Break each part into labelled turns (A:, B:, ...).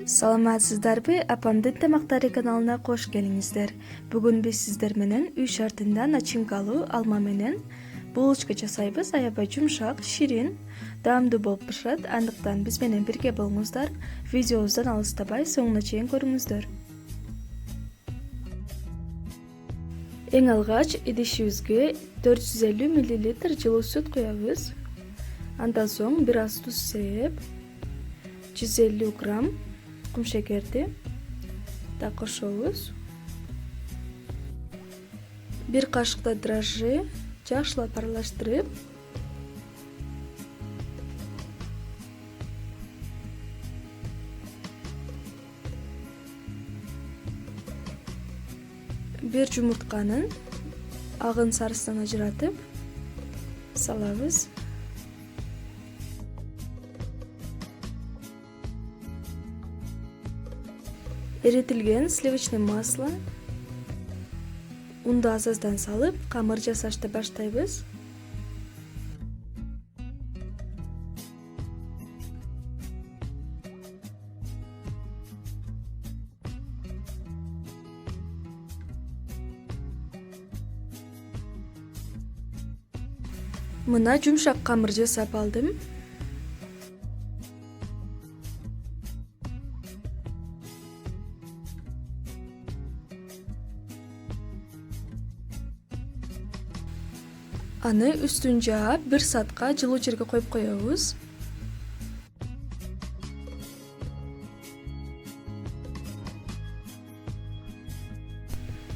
A: Саламатсыздарбы, апамдын тамактары каналына кош келиңиздер. Бүгүн биз сиздер менен үй шартында начинкалуу алма менен булочка жасайбыз. Аябай жумшак, ширин, даамдуу болуп пышат. Андыктан биз менен бирге болуңуздар. Видеобуздан алыстабай соңуна чейин көрүңүздөр. Эң алгач идишибизге 450 мл жылуу сүт куябыз. Андан соң бир аз туз сеп, 150 грамм кум шекерди да кошобуз. Бир кашыкта дрожжи жакшылап аралаштырып, бир жумуртканын агын сарысынан ажыратып салабыз. Эритилген сливочный масло, унду аз-аздан салып, камыр жасашты баштайбыз. Мына жумшак камыр жасап алдым. Аны үстүн жаап, 1 саатка жылуу жерге коюп коебуз.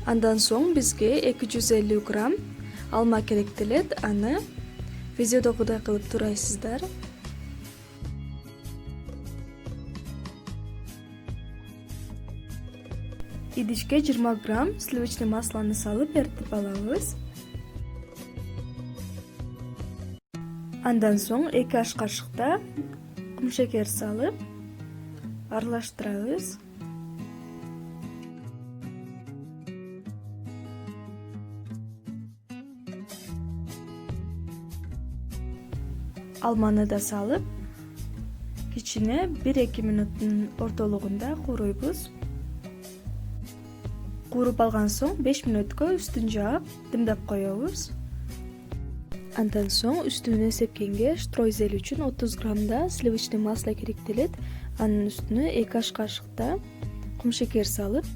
A: Андан соң бизге 250 грамм алма керектелет. Аны видеодогудай кылып турайсыздар. Идишке 20 грамм сливочный маслоны салып эритип алабыз. Андан соң 2 аш кашыкта кум шекер салып аралаштырабыз. Алманы да салып, кичине 1-2 минуттун ортолугунда кууруйбуз. Кууруп алган соң 5 мүнөткө үстүн жаап, дымдап коебуз. Андан соң үстүнө сепкенге штройзель үчүн 30 граммда сливочный масло керектелет. Анын үстүнө 2 аш кашыкта кум шекер салып,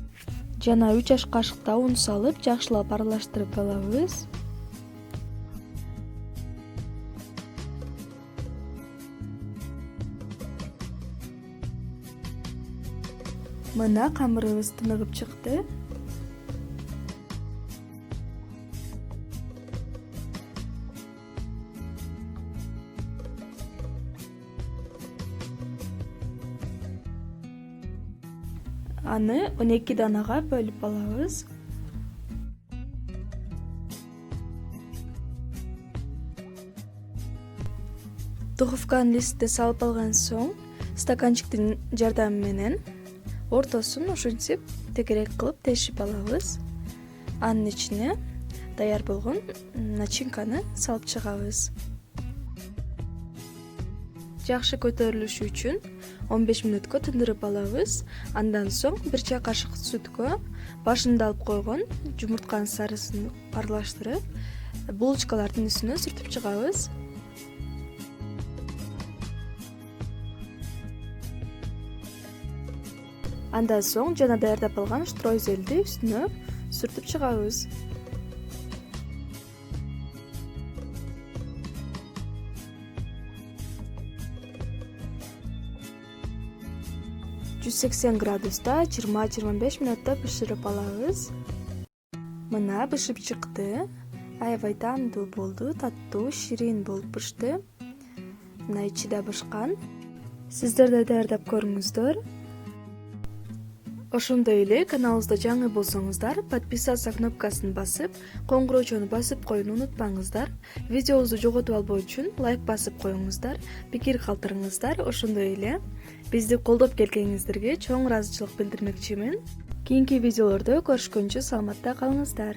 A: жана 3 аш кашыкта un салып, жакшылап аралаштырып алабыз. Мына камырыбыз тыныгып чыкты. Аны 12 данага бөлүп алабыз. Духовканын листине салып алган соң, стаканчиктин жардамы менен ортосун ушинтип тегерек кылып тешип алабыз. Анын ичине даяр болгон начинканы салып чыгабыз. Жакшы көтөрүлүшү үчүн 15 мүнөткө тындырып алабыз. Андан соң 1 чай кашык сүткө башында алып койгон жумуртканын сарысын аралаштырып, булочкалардын үстүнө сүртүп чыгабыз. Андан соң жана даярдап алган штройзелди үстүнө сүртүп чыгабыз. градуста 20-25 мүнөттө бышырып алабыз. Мына бышып чыкты. Аябай даамдуу болду, таттуу, ширин болуп пышты. Мына ичи да бышкан. Сиздер да даярдап көрүңүздөр. Ошондой эле каналыбызда жаңы болсоңуздар, подписаться кнопкасын басып, коңгуроочону басып коюуну унутпаңыздар. Видеобузду жоготуп албоо үчүн лайк басып коюңуздар, пикир калтырыңыздар. Ошондой эле бизди колдоп келгениңиздерге чоң ыраазычылык билдирмекчимин. Кийинки видеолордо көрүшкөнчө саламатта калыңыздар.